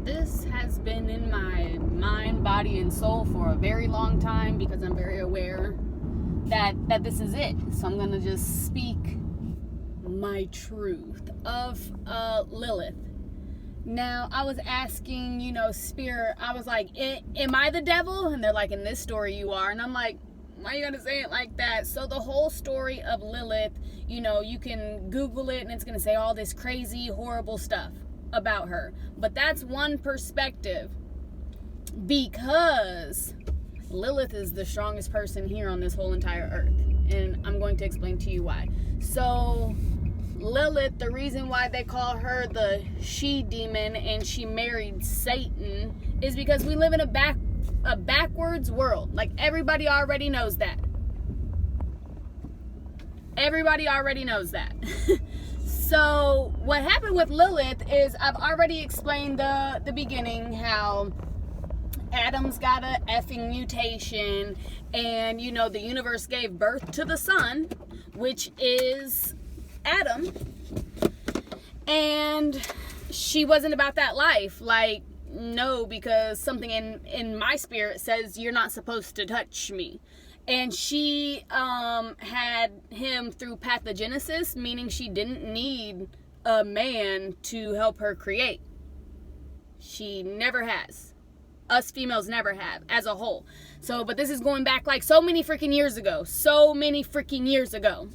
this has been in my mind, body, and soul for a very long time because I'm very aware that this is it. So I'm going to just speak my truth of Lilith. Now, I was asking, Spirit, I was like, am I the devil? And they're like, in this story you are. And I'm like, why are you going to say it like that? So the whole story of Lilith, you can Google it and it's going to say all this crazy, horrible stuff about her. But that's one perspective, because Lilith is the strongest person here on this whole entire earth. And I'm going to explain to you why. So Lilith, the reason why they call her the she-demon and she married Satan is because we live in a backwards world. Like, everybody already knows that. Everybody already knows that. So what happened with Lilith is, I've already explained the beginning, how Adam's got a effing mutation, and the universe gave birth to the son, which is Adam, and she wasn't about that life. Like, no, because something in my spirit says you're not supposed to touch me. And she had him through pathogenesis, meaning she didn't need a man to help her create. She never has. Us females never have, as a whole. So, but this is going back like so many freaking years ago. So many freaking years ago.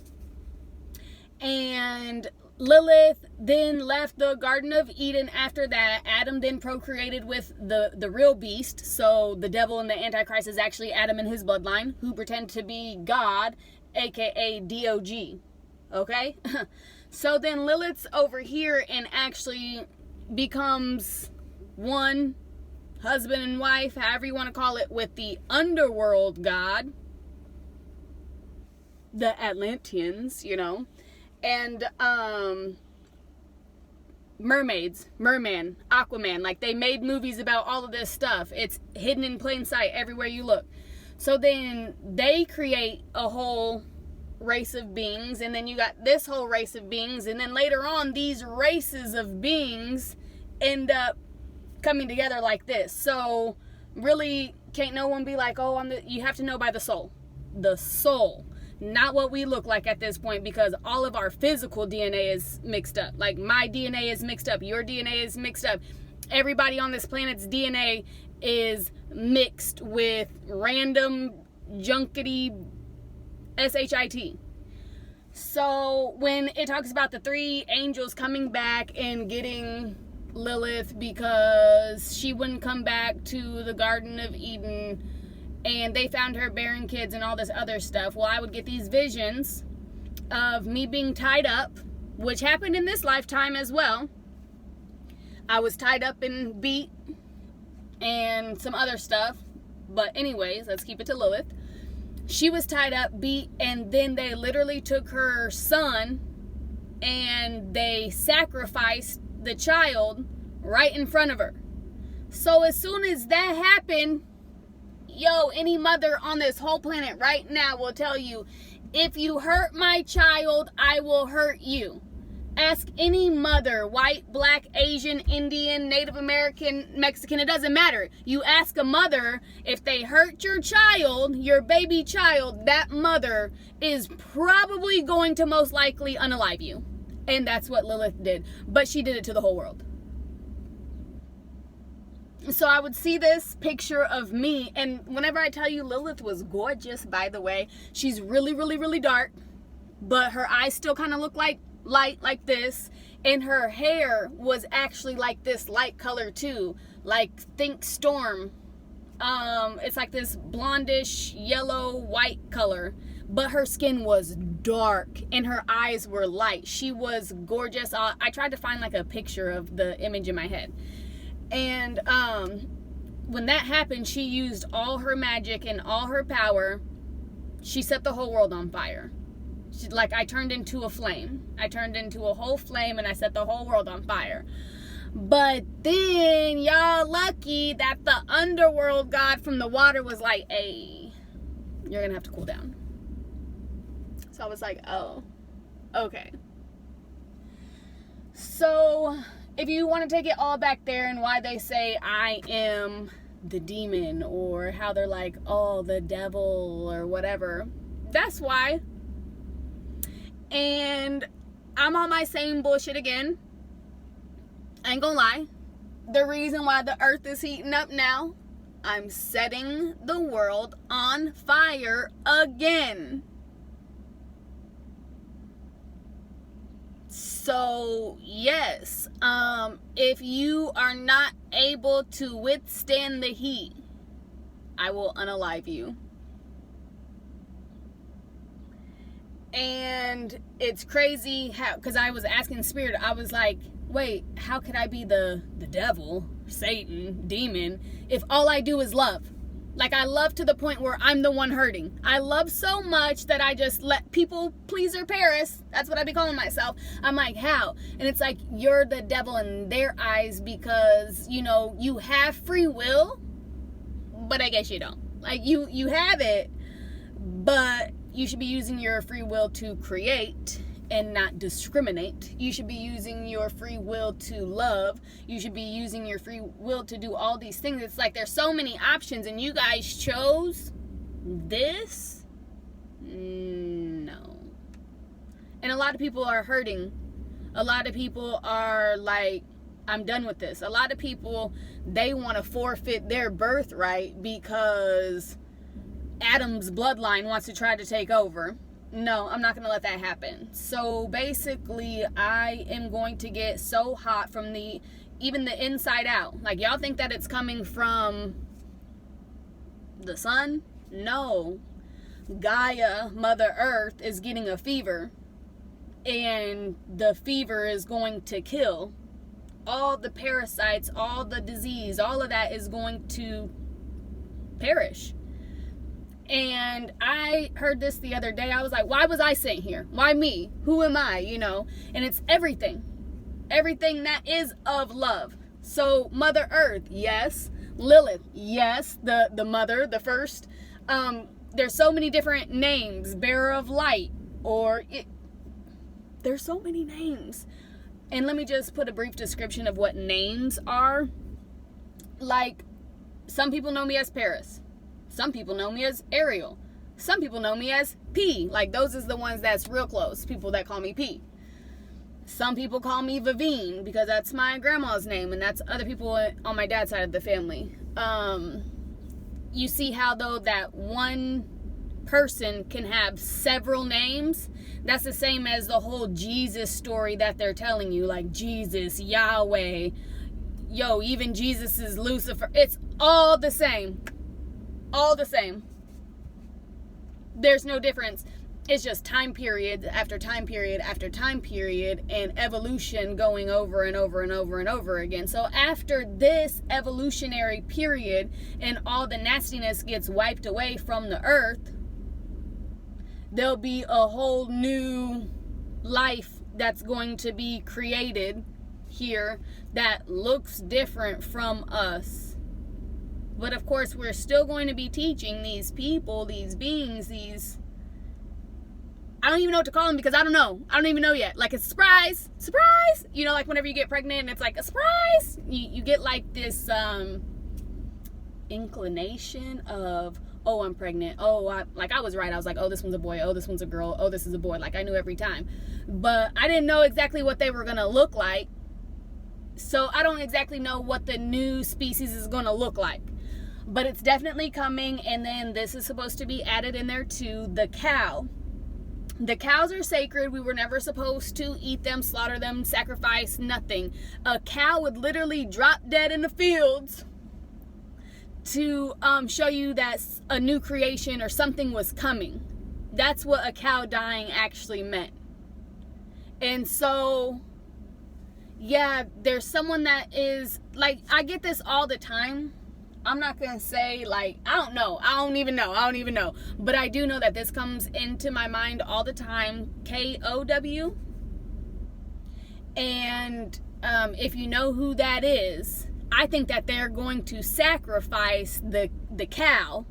And Lilith then left the Garden of Eden after that. Adam then procreated with the real beast. So the devil and the Antichrist is actually Adam and his bloodline, who pretend to be God, aka DOG. Okay? So then Lilith's over here and actually becomes one husband and wife, however you want to call it, with the underworld god, the Atlanteans, and mermaids, merman, Aquaman. Like, they made movies about all of this stuff. It's hidden in plain sight everywhere you look. So then they create a whole race of beings, and then you got this whole race of beings, and then later on these races of beings end up coming together like this. So really, can't no one be like, oh, you have to know by the soul. The soul. Not what we look like at this point, because all of our physical DNA is mixed up. Like, my DNA is mixed up. Your DNA is mixed up. Everybody on this planet's DNA is mixed with random junkety shit. So when it talks about the three angels coming back and getting Lilith because she wouldn't come back to the Garden of Eden, and they found her bearing kids and all this other stuff. Well, I would get these visions of me being tied up, which happened in this lifetime as well. I was tied up and beat and some other stuff. But anyways, let's keep it to Lilith. She was tied up, beat, and then they literally took her son and they sacrificed the child right in front of her. So as soon as that happened, any mother on this whole planet right now will tell you, if you hurt my child, I will hurt you. Ask any mother, white, black, Asian, Indian, Native American, Mexican, it doesn't matter. You ask a mother, if they hurt your child, your baby child, that mother is probably going to most likely unalive you. And that's what Lilith did. But she did it to the whole world. So I would see this picture of me, and whenever I tell you Lilith was gorgeous, by the way, she's really, really, really dark, but her eyes still kind of look like light, like this, and her hair was actually like this light color too, like, think storm. It's like this blondish, yellow, white color, but her skin was dark and her eyes were light. She was gorgeous. I tried to find like a picture of the image in my head. And when that happened, she used all her magic and all her power. She set the whole world on fire. I turned into a flame. I turned into a whole flame and I set the whole world on fire. But then y'all lucky that the underworld god from the water was like, hey, you're gonna have to cool down. So I was like, oh, okay. So if you want to take it all back there and why they say I am the demon, or how they're like, oh, the devil or whatever, that's why. And I'm on my same bullshit again. I ain't gonna lie. The reason why the earth is heating up now, I'm setting the world on fire again. So, yes, if you are not able to withstand the heat, I will unalive you. And it's crazy how, because I was asking Spirit, I was like, wait, how could I be the devil, Satan, demon, if all I do is love? Like, I love to the point where I'm the one hurting. I love so much that I just let people pleaser Paris. That's what I be calling myself. I'm like, how? And it's like, you're the devil in their eyes because, you know, you have free will, but I guess you don't. Like, you have it, but you should be using your free will to create and not discriminate. You should be using your free will to love. You should be using your free will to do all these things. It's like there's so many options and you guys chose this? No. And a lot of people are hurting. A lot of people are like, I'm done with this. A lot of people, they want to forfeit their birthright because Adam's bloodline wants to try to take over. No, I'm not going to let that happen. So basically, I am going to get so hot from even the inside out. Like, y'all think that it's coming from the sun? No. Gaia, Mother Earth, is getting a fever. And the fever is going to kill. All the parasites, all the disease, all of that is going to perish. And I heard this the other day. I was like, why was I sent here? Why me? Who am I? You know? And it's everything. Everything that is of love. So Mother Earth, yes. Lilith, yes. The mother, the first. There's so many different names. Bearer of light. There's so many names. And let me just put a brief description of what names are. Like, some people know me as Paris. Some people know me as Ariel. Some people know me as P. Like, those is the ones that's real close. People that call me P. Some people call me Vivine because that's my grandma's name. And that's other people on my dad's side of the family. You see how, though, that one person can have several names? That's the same as the whole Jesus story that they're telling you. Like, Jesus, Yahweh. Yo, even Jesus is Lucifer. It's all the same. All the same. There's no difference. It's just time period after time period after time period and evolution going over and over and over and over again. So after this evolutionary period and all the nastiness gets wiped away from the earth, there'll be a whole new life that's going to be created here that looks different from us. But of course, we're still going to be teaching these people, these beings, I don't even know what to call them because I don't know. I don't even know yet. Like, it's a surprise. Surprise! You know, like whenever you get pregnant and it's like a surprise. You get like this inclination of, oh, I'm pregnant. Oh, I was right. I was like, oh, this one's a boy. Oh, this one's a girl. Oh, this is a boy. Like, I knew every time. But I didn't know exactly what they were going to look like. So I don't exactly know what the new species is going to look like. But it's definitely coming, and then this is supposed to be added in there too, the cow. The cows are sacred. We were never supposed to eat them, slaughter them, sacrifice, nothing. A cow would literally drop dead in the fields to show you that a new creation or something was coming. That's what a cow dying actually meant. And so, yeah, there's someone that is, like, I get this all the time. I'm not going to say, like, I don't know. I don't even know. But I do know that this comes into my mind all the time. KOW. And if you know who that is, I think that they're going to sacrifice the cow.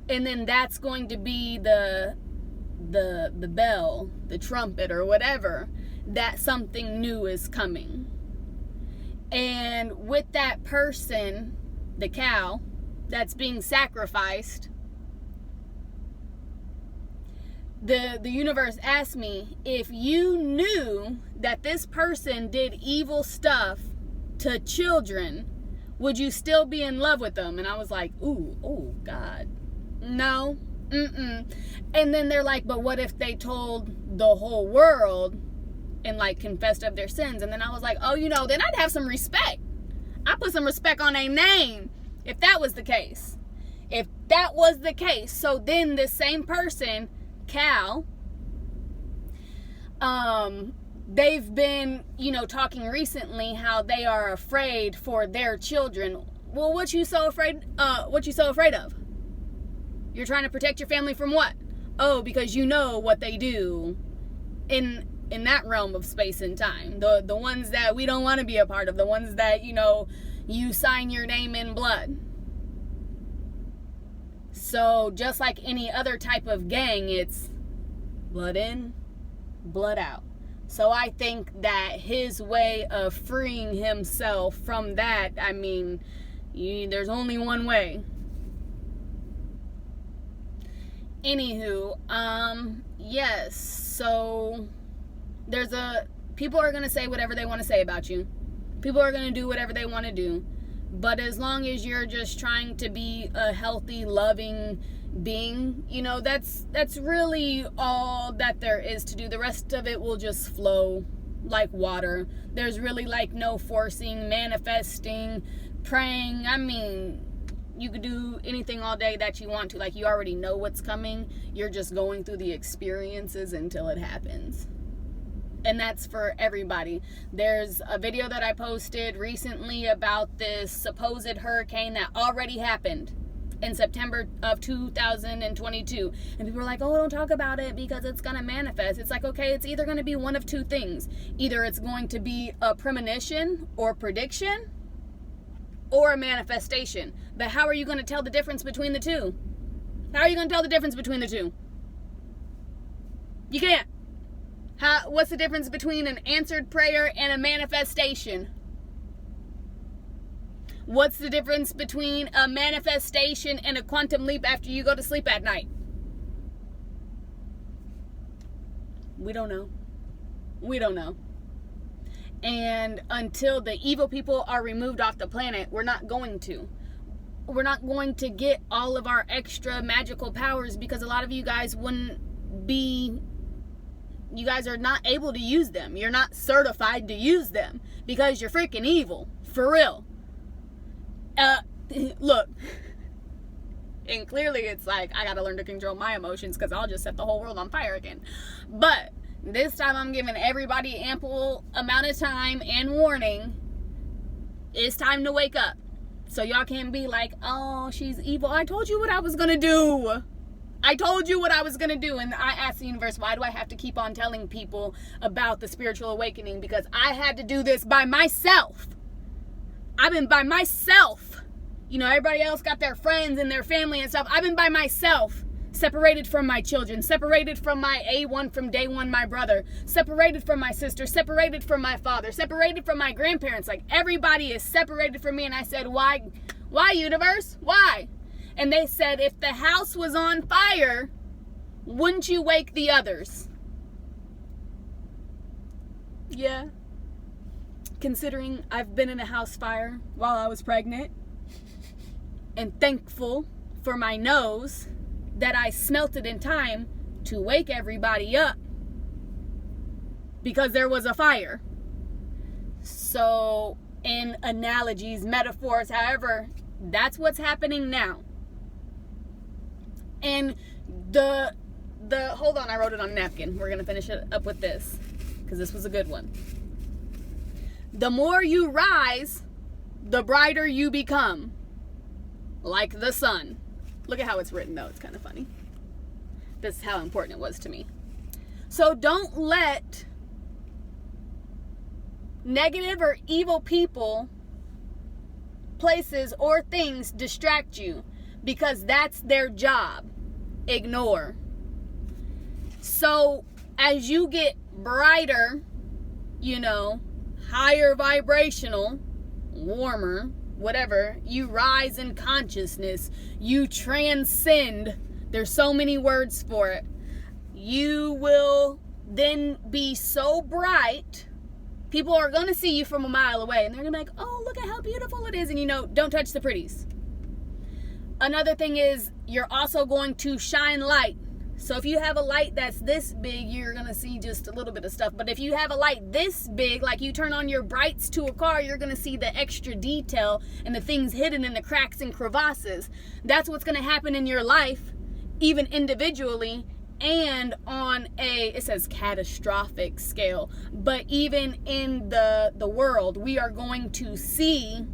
And then that's going to be the bell, the trumpet, or whatever that something new is coming. And with that person, the cow that's being sacrificed, the universe asked me, if you knew that this person did evil stuff to children, would you still be in love with them? And I was like, ooh, oh God, no, and then they're like, but what if they told the whole world and like confessed of their sins? And then I was like, oh, then I'd have some respect. I put some respect on a name if that was the case. So then this same person, Cal, they've been, talking recently how they are afraid for their children. Well, what you so afraid of? You're trying to protect your family from what? Oh, because you know what they do in that realm of space and time. The ones that we don't want to be a part of, the ones that, you sign your name in blood. So just like any other type of gang, it's blood in, blood out. So I think that his way of freeing himself from that, there's only one way. Anywho, yes, so people are going to say whatever they want to say about you. People are going to do whatever they want to do. But as long as you're just trying to be a healthy, loving being, that's really all that there is to do. The rest of it will just flow like water. There's really like no forcing, manifesting, praying. You could do anything all day that you want to. Like, you already know what's coming. You're just going through the experiences until it happens. And that's for everybody. There's a video that I posted recently about this supposed hurricane that already happened in September of 2022. And people are like, oh, don't talk about it because it's going to manifest. It's like, okay, it's either going to be one of two things. Either it's going to be a premonition or prediction, or a manifestation. But how are you going to tell the difference between the two? How are you going to tell the difference between the two? You can't. What's the difference between an answered prayer and a manifestation? What's the difference between a manifestation and a quantum leap after you go to sleep at night? We don't know. We don't know. And until the evil people are removed off the planet, we're not going to get all of our extra magical powers, because a lot of you guys you guys are not able to use them. You're not certified to use them because you're freaking evil. For real. Look. And clearly it's like, I gotta learn to control my emotions because I'll just set the whole world on fire again. But this time I'm giving everybody ample amount of time and warning. It's time to wake up. So y'all can't be like, oh, she's evil. I told you what I was gonna do. And I asked the universe, why do I have to keep on telling people about the spiritual awakening? Because I had to do this by myself. I've been by myself. Everybody else got their friends and their family and stuff. I've been by myself. Separated from my children, separated from my A1 from day one, my brother, separated from my sister, separated from my father, separated from my grandparents. Like, everybody is separated from me. And I said, why, universe? Why? And they said, if the house was on fire, wouldn't you wake the others? Yeah. Considering I've been in a house fire while I was pregnant, and thankful for my nose that I smelt it in time to wake everybody up because there was a fire. So, in analogies, metaphors, however, that's what's happening now. And the hold on, I wrote it on a napkin. We're gonna finish it up with this because this was a good one. The more you rise, the brighter you become, like the sun. Look at how it's written, though. It's kind of funny. This is how important it was to me. So don't let negative or evil people, places, or things distract you, because that's their job. Ignore. So as you get brighter higher vibrational, warmer, whatever, you rise in consciousness, you transcend, there's so many words for it, you will then be so bright, people are going to see you from a mile away, and they're going to be like, oh, look at how beautiful it is, and don't touch the pretties. Another thing is, you're also going to shine light. So if you have a light that's this big, you're going to see just a little bit of stuff. But if you have a light this big, like you turn on your brights to a car, you're going to see the extra detail and the things hidden in the cracks and crevasses. That's what's going to happen in your life, even individually, and on it says catastrophic scale. But even in the world, we are going to see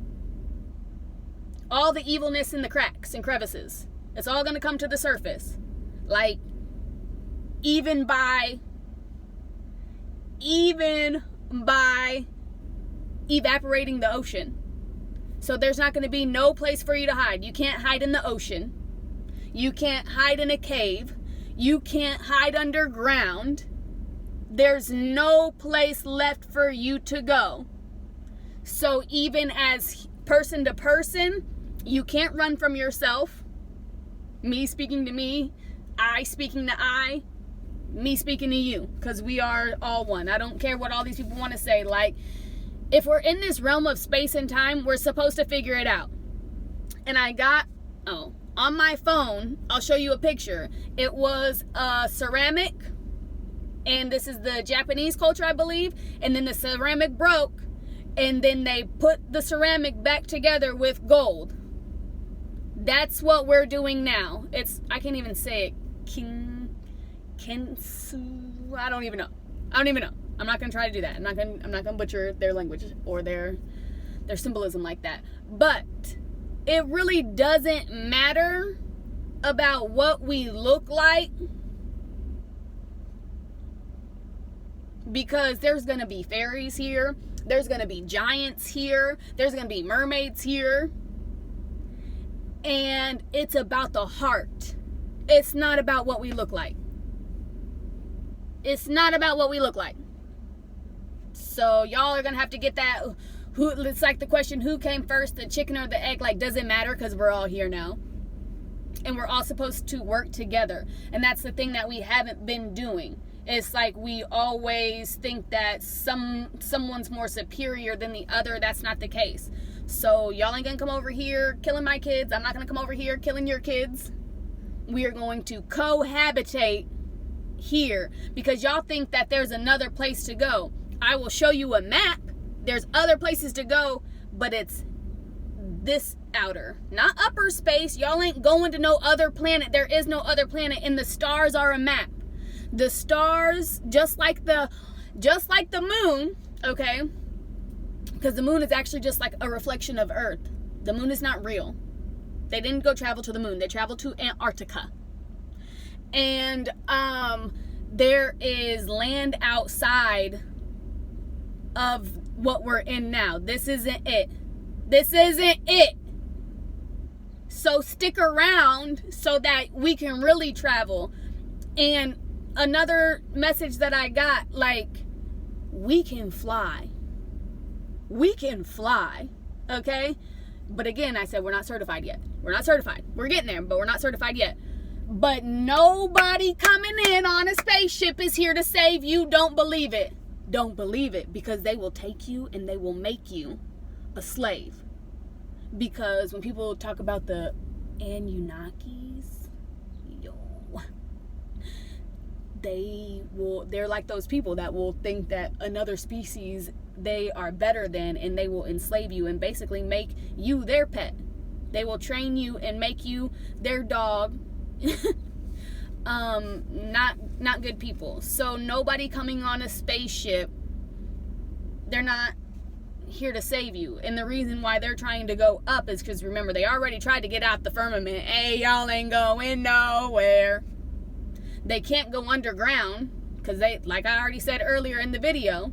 all the evilness in the cracks and crevices. It's all going to come to the surface. Like, even by evaporating the ocean. So there's not going to be no place for you to hide. You can't hide in the ocean. You can't hide in a cave. You can't hide underground. There's no place left for you to go. So even as person to person, you can't run from yourself. Me speaking to me, I speaking to I, me speaking to you, because we are all one. I don't care what all these people want to say. Like, if we're in this realm of space and time, we're supposed to figure it out. And I got, on my phone, I'll show you a picture. It was a ceramic, and this is the Japanese culture, I believe, and then the ceramic broke, and then they put the ceramic back together with gold. That's what we're doing now. I can't even say it. Kensu. I don't even know. I'm not gonna try to do that. I'm not gonna butcher their language or their symbolism like that. But it really doesn't matter about what we look like, because there's gonna be fairies here. There's gonna be giants here. There's gonna be mermaids here. And it's about the heart. It's not about what we look like. It's not about what we look like. So y'all are gonna have to get that. It's like the question, who came first, the chicken or the egg? Like, does it matter? Because we're all here now. And we're all supposed to work together. And that's the thing that we haven't been doing. It's like we always think that someone's more superior than the other. That's not the case. So y'all ain't gonna come over here killing my kids. I'm not gonna come over here killing your kids. We are going to cohabitate here, because y'all think that there's another place to go. I will show you a map. There's other places to go, but it's this outer, not upper space. Y'all ain't going to no other planet. There is no other planet, and the stars are a map. The stars, just like the moon, okay? Because the moon is actually just like a reflection of Earth. The moon is not real. They didn't go travel to the moon. They traveled to Antarctica. And there is land outside of what we're in now. This isn't it. This isn't it. So stick around so that we can really travel. And another message that I got, like, we can fly. We can fly, okay? But again, I said we're not certified yet. We're not certified. We're getting there, but we're not certified yet. But nobody coming in on a spaceship is here to save you. Don't believe it. Don't believe it, because they will take you and they will make you a slave. Because when people talk about the Anunnakis, they're like those people that will think that another species they are better than, and they will enslave you and basically make you their pet. They will train you and make you their dog. Not good people. So nobody coming on a spaceship, they're not here to save you. And the reason why they're trying to go up is because, remember, they already tried to get out the firmament. Hey, y'all ain't going nowhere. They can't go underground because they, like I already said earlier in the video,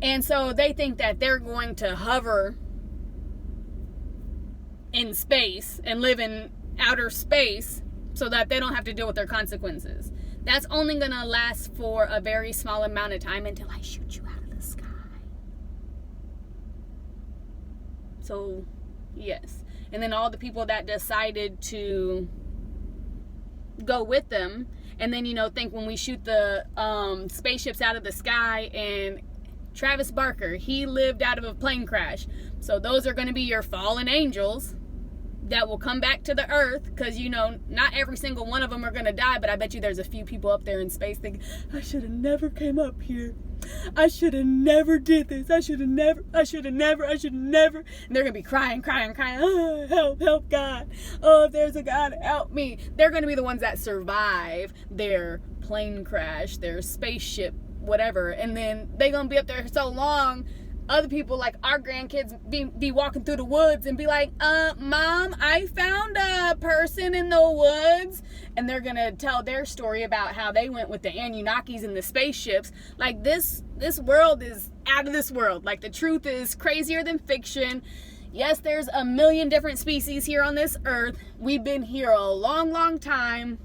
and so they think that they're going to hover in space and live in outer space so that they don't have to deal with their consequences. That's only going to last for a very small amount of time until I shoot you out of the So, yes. And then all the people that decided to go with them, and then, think when we shoot the spaceships out of the sky, and Travis Barker, he lived out of a plane crash. So those are going to be your fallen angels that will come back to the earth, because not every single one of them are going to die, but I bet you there's a few people up there in space thinking, I should have never came up here. I should have never did this. I should have never. And they're going to be crying. Oh, help God. Oh, if there's a God, help me. They're going to be the ones that survive their plane crash, their spaceship, whatever. And then they're going to be up there so long, other people, like our grandkids, be walking through the woods and be like, Mom, I found a person in the woods. And they're going to tell their story about how they went with the Anunnakis and the spaceships. Like, this world is out of this world. Like, the truth is crazier than fiction. Yes, there's a million different species here on this earth. We've been here a long, long time.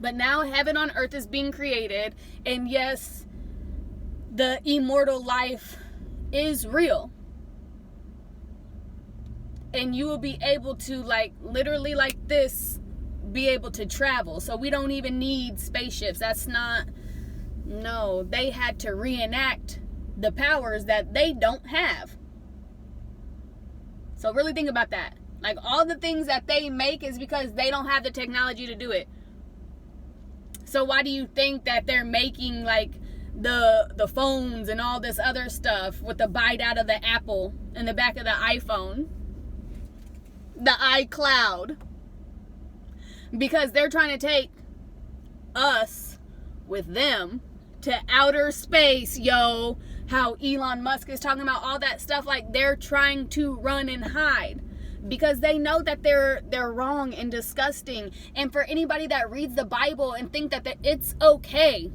But now heaven on earth is being created. And yes, the immortal life is real, and you will be able to, like, literally like this, be able to travel. So we don't even need spaceships. No, they had to reenact the powers that they don't have. So really think about that. Like, all the things that they make is because they don't have the technology to do it. So why do you think that they're making, like, the phones and all this other stuff with the bite out of the Apple in the back of the iPhone, the iCloud? Because they're trying to take us with them to outer space, yo. How Elon Musk is talking about all that stuff, like they're trying to run and hide because they know that they're wrong and disgusting. And for anybody that reads the Bible and think that it's okay,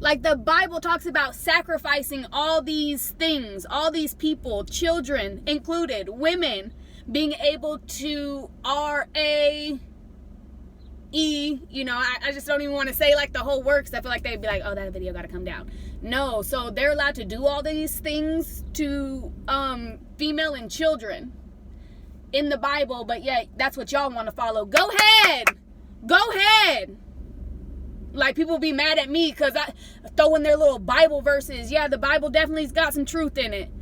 like, the Bible talks about sacrificing all these things, all these people, children included, women, being able to R-A-E, I just don't even want to say, like, the whole works. I feel like they'd be like, oh, that video got to come down. No, so they're allowed to do all these things to female and children in the Bible, but yet that's what y'all want to follow. Go ahead. Like, people be mad at me because I throw in their little Bible verses. Yeah, the Bible definitely's got some truth in it,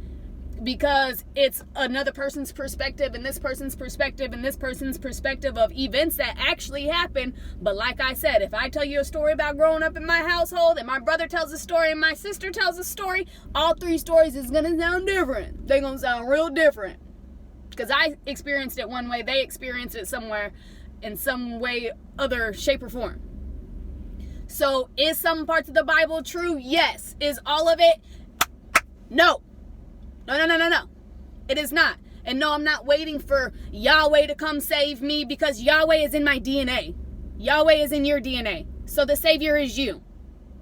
because it's another person's perspective and this person's perspective and this person's perspective of events that actually happen. But like I said, if I tell you a story about growing up in my household, and my brother tells a story and my sister tells a story, all three stories is going to sound different. They're going to sound real different. Because I experienced it one way, they experienced it somewhere in some way, other shape or form. So, is some parts of the Bible true? Yes. Is all of it? No. No. It is not. And no, I'm not waiting for Yahweh to come save me, because Yahweh is in my DNA. Yahweh is in your DNA. So the Savior is you.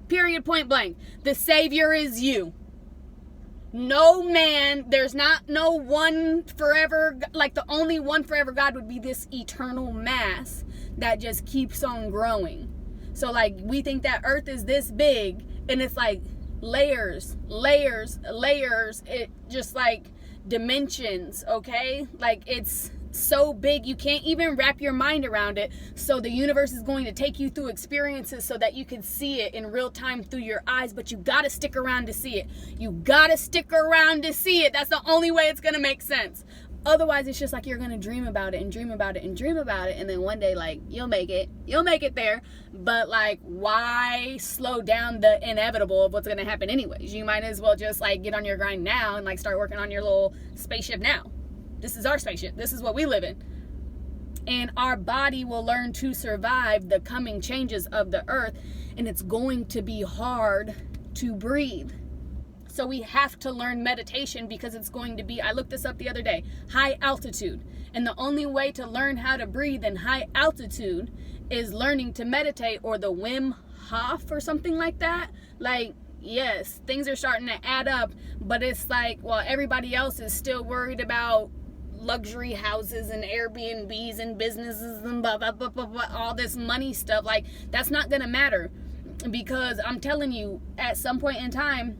Period, point blank. The Savior is you. No man, there's not no one forever, like the only one forever God would be this eternal mass that just keeps on growing. So, like, we think that earth is this big, and it's like layers, it just like dimensions, okay? Like, it's so big you can't even wrap your mind around it. So the universe is going to take you through experiences so that you can see it in real time through your eyes, but you gotta stick around to see it. That's the only way it's gonna make sense. Otherwise, it's just like you're gonna dream about it, and then one day, like, you'll make it there. But, like, why slow down the inevitable of what's gonna happen anyways? You might as well just, like, get on your grind now and, like, start working on your little spaceship now. This is our spaceship. This is what we live in. And our body will learn to survive the coming changes of the earth, and it's going to be hard to breathe. So we have to learn meditation, because it's going to be, I looked this up the other day, high altitude. And the only way to learn how to breathe in high altitude is learning to meditate, or the Wim Hof or something like that. Like, yes, things are starting to add up, but it's like, well, everybody else is still worried about luxury houses and Airbnbs and businesses and blah, blah, blah, blah, blah, all this money stuff. Like, that's not going to matter, because I'm telling you, at some point in time,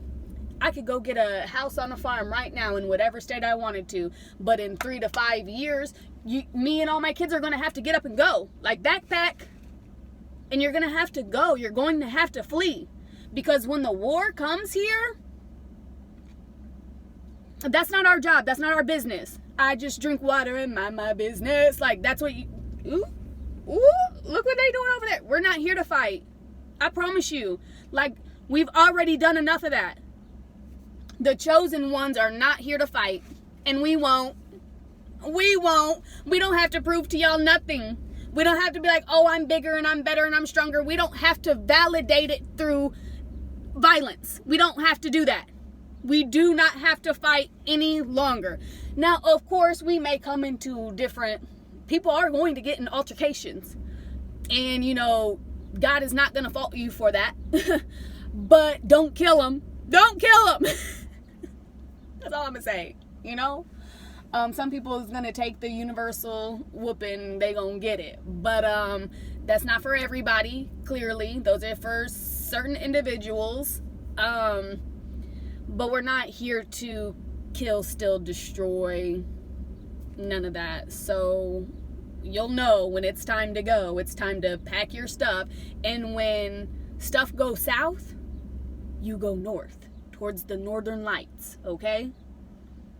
I could go get a house on a farm right now in whatever state I wanted to. But in 3 to 5 years, me and all my kids are going to have to get up and go. Like backpack. And you're going to have to go. You're going to have to flee. Because when the war comes here, that's not our job. That's not our business. I just drink water and mind my business. Like, that's what you... Ooh, look what they doing over there. We're not here to fight. I promise you. Like, we've already done enough of that. The chosen ones are not here to fight. And we won't. We won't. We don't have to prove to y'all nothing. We don't have to be like, oh, I'm bigger and I'm better and I'm stronger. We don't have to validate it through violence. We don't have to do that. We do not have to fight any longer. Now, of course, we may come into different... People are going to get in altercations. And, you know, God is not going to fault you for that. But don't kill them. Don't kill them. That's all I'm going to say, you know? Some people is going to take the universal whooping. They going to get it. But that's not for everybody, clearly. Those are for certain individuals. But we're not here to kill, steal, destroy. None of that. So you'll know when it's time to go. It's time to pack your stuff. And when stuff goes south, you go north towards the northern lights, okay?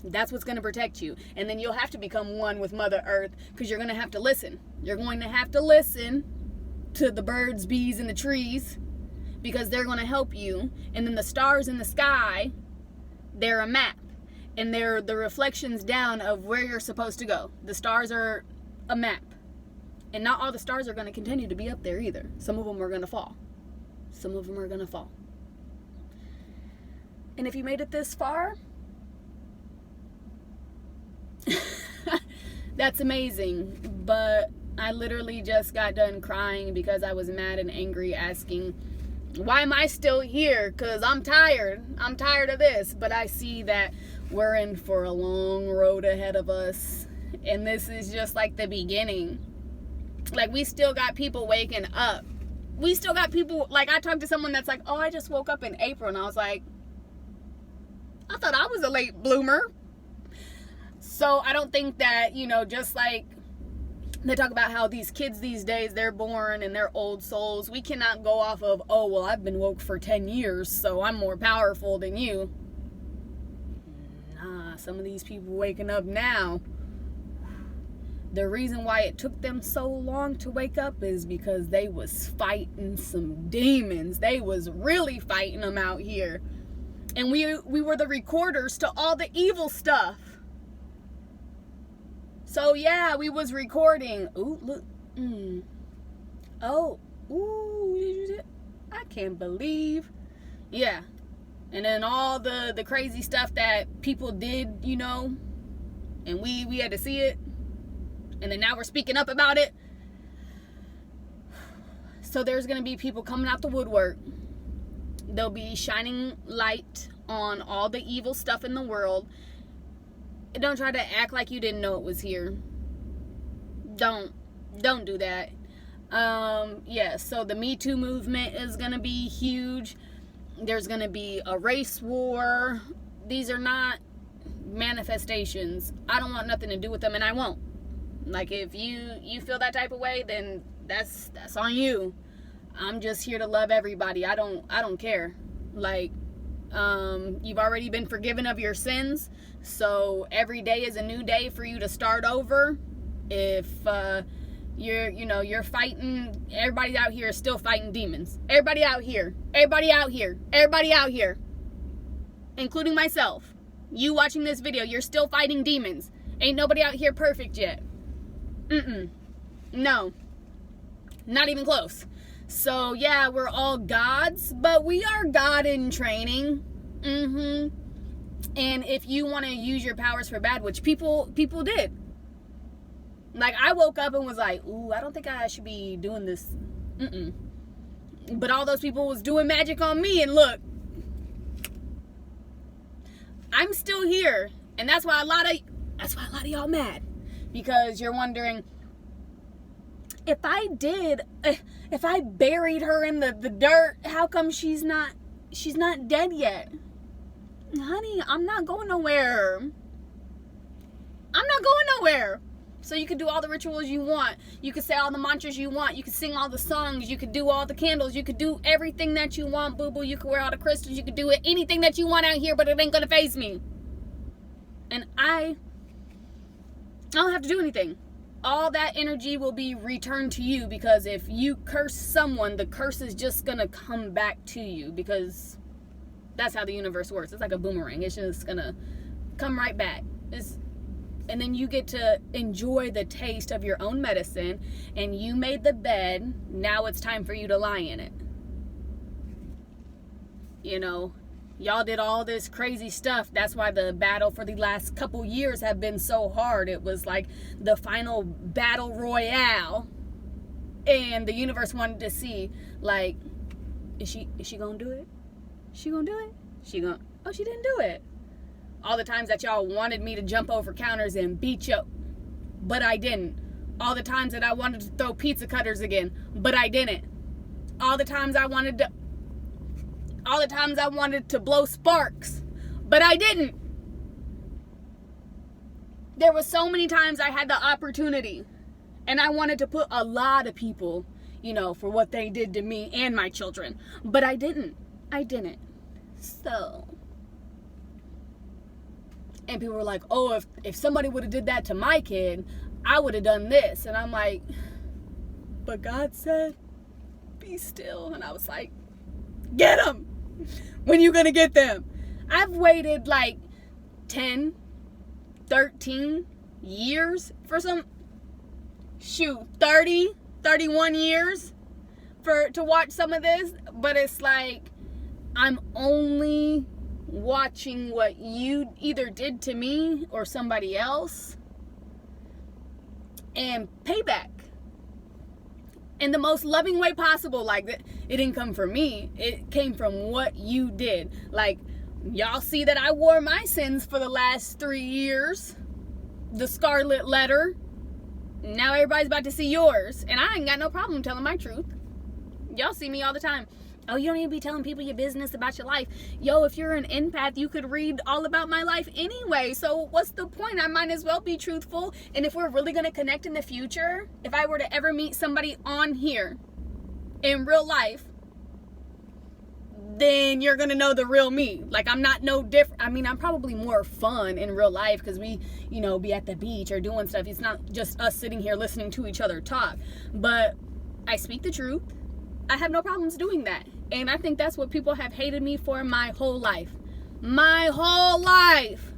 That's what's going to protect you. And then you'll have to become one with Mother Earth, because you're going to have to listen. You're going to have to listen to the birds, bees, and the trees, because they're going to help you. And then the stars in the sky, they're a map. And they're the reflections down of where you're supposed to go. The stars are a map. And not all the stars are going to continue to be up there either. Some of them are going to fall. Some of them are going to fall. And if you made it this far, that's amazing. But I literally just got done crying because I was mad and angry, asking, why am I still here? Because I'm tired. I'm tired of this. But I see that we're in for a long road ahead of us. And this is just like the beginning. Like, we still got people waking up. We still got people, like, I talked to someone that's like, oh, I just woke up in April. And I was like, I thought I was a late bloomer. So I don't think that, you know, just like they talk about how these kids these days, they're born and they're old souls. We cannot go off of, oh, well, I've been woke for 10 years, so I'm more powerful than you. Nah, some of these people waking up now, the reason why it took them so long to wake up is because they was fighting some demons. They was really fighting them out here. And we were the recorders to all the evil stuff. So yeah, we was recording. Ooh, look. Oh, ooh, I can't believe. Yeah. And then all the crazy stuff that people did, you know, and we had to see it. And then now we're speaking up about it. So there's going to be people coming out the woodwork. They'll be shining light on all the evil stuff in the world. Don't try to act like you didn't know it was here. Don't do that. Yeah, so the Me Too movement is going to be huge. There's going to be a race war. These are not manifestations. I don't want nothing to do with them, and I won't. Like, if you feel that type of way, then that's on you. I'm just here to love everybody. I don't care. Like, you've already been forgiven of your sins, so every day is a new day for you to start over. If you're fighting, everybody out here is still fighting demons. Everybody out here, including myself. You watching this video, you're still fighting demons. Ain't nobody out here perfect yet. No, not even close. So yeah, we're all gods, but we are God in training. And if you want to use your powers for bad, which people did. Like, I woke up and was like, ooh, I don't think I should be doing this. But all those people was doing magic on me, and look, I'm still here. And that's why a lot of y'all mad, because you're wondering, if I buried her in the dirt, how come she's not dead yet? honey, I'm not going nowhere. I'm not going nowhere. So you could do all the rituals you want. You could say all the mantras you want. You could sing all the songs. You could do all the candles. You could do everything that you want, boo-boo. You could wear all the crystals. You could do anything that you want out here, but it ain't gonna faze me. And I don't have to do anything. All that energy will be returned to you, because if you curse someone, the curse is just gonna come back to you, because that's how the universe works. It's like a boomerang. It's just gonna come right back. And then you get to enjoy the taste of your own medicine, and you made the bed. Now it's time for you to lie in it. You know, y'all did all this crazy stuff. That's why the battle for the last couple years have been so hard. It was like the final battle royale, and the universe wanted to see, like, is she gonna do it? She gonna do it? She didn't do it. All the times that y'all wanted me to jump over counters and beat you, but I didn't. All the times that I wanted to throw pizza cutters again, but I didn't. All the times I wanted to blow sparks, but I didn't. There were so many times I had the opportunity, and I wanted to put a lot of people, you know, for what they did to me and my children, but I didn't. So, and people were like, oh, if somebody would have did that to my kid, I would have done this. And I'm like, but God said, be still. And I was like, get them. When you gonna get them? I've waited like 10, 13 years for 30, 31 years to watch some of this. But it's like, I'm only watching what you either did to me or somebody else, and payback in the most loving way possible. Like, that, it didn't come from me, it came from what you did. Like, y'all see that I wore my sins for the last 3 years, the scarlet letter. Now everybody's about to see yours, and I ain't got no problem telling my truth. Y'all see me all the time. Oh, you don't need to be telling people your business about your life. Yo, if you're an empath, you could read all about my life anyway. So what's the point? I might as well be truthful. And if we're really going to connect in the future, if I were to ever meet somebody on here in real life, then you're going to know the real me. Like, I'm not no different. I mean, I'm probably more fun in real life because we, you know, be at the beach or doing stuff. It's not just us sitting here listening to each other talk. But I speak the truth. I have no problems doing that. And I think that's what people have hated me for my whole life. My whole life.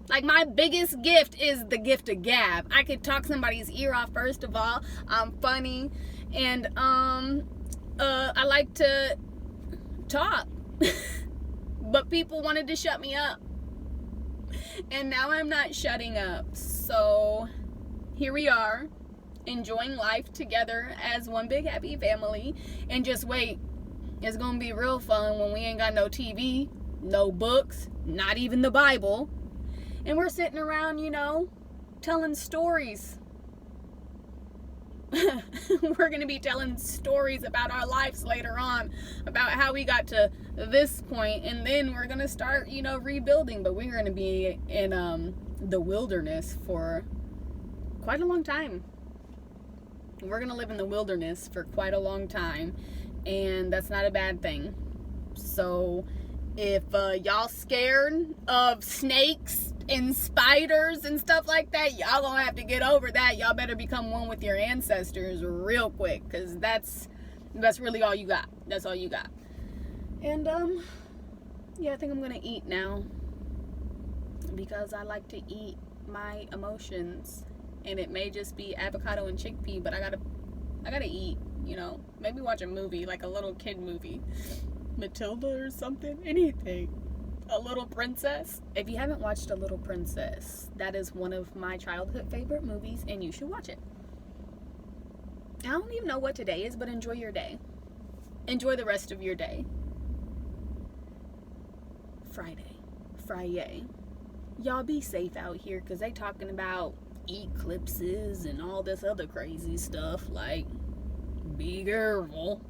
Like, my biggest gift is the gift of gab. I could talk somebody's ear off, first of all. I'm funny. And I like to talk. But people wanted to shut me up. And now I'm not shutting up. So here we are, enjoying life together as one big happy family. And just wait, it's gonna be real fun when we ain't got no TV, no books, not even the Bible, and we're sitting around, you know, telling stories. We're gonna be telling stories about our lives later on, about how we got to this point, and then we're gonna start, you know, rebuilding. But we're gonna be in the wilderness for quite a long time. We're gonna live in the wilderness for quite a long time, and that's not a bad thing. So if y'all scared of snakes and spiders and stuff like that, y'all gonna have to get over that. Y'all better become one with your ancestors real quick, because that's really all you got. That's all you got. And yeah, I think I'm gonna eat now, because I like to eat my emotions. And it may just be avocado and chickpea, but I gotta eat, you know. Maybe watch a movie, like a little kid movie. Matilda or something, anything. A Little Princess. If you haven't watched A Little Princess, that is one of my childhood favorite movies, and you should watch it. I don't even know what today is, but enjoy your day. Enjoy the rest of your day. Friday. Y'all be safe out here, because they talking about eclipses and all this other crazy stuff. Like, be careful.